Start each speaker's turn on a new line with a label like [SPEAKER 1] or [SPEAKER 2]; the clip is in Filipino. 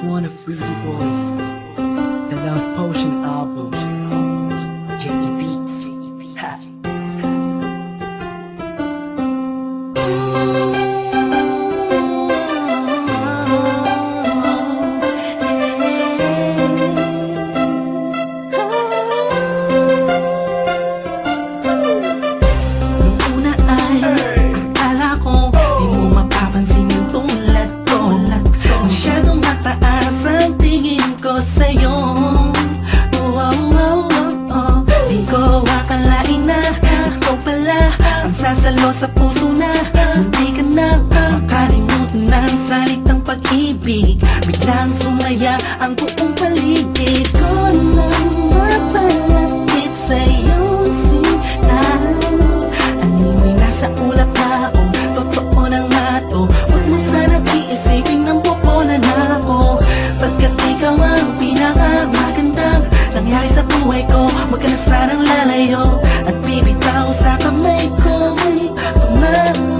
[SPEAKER 1] wanna free the voice. The Love Potion album. J.E. Beats. Ha. Nung una ay akala ko di mo mapapansin yung tulad ko. Masyadong mataas ang tingin ko sa'yo. Di ko akalain na ikaw pala ang sasalo sa puso na munti ka nang makalimutan ng salitang pag-ibig. Biglang sumaya ang buong paligid ko nang mapalapit sa'yo sinta. Animoy nasa ulap na ako, totoo nang mato. Huwag mo sanang iisipin ng pupunan ako, pagkat ikaw ang pinakamagandang nangyari sa buhay ko. Huwag ka na sanang lalayo at bibitaw sa kamay ko. May pamamagitan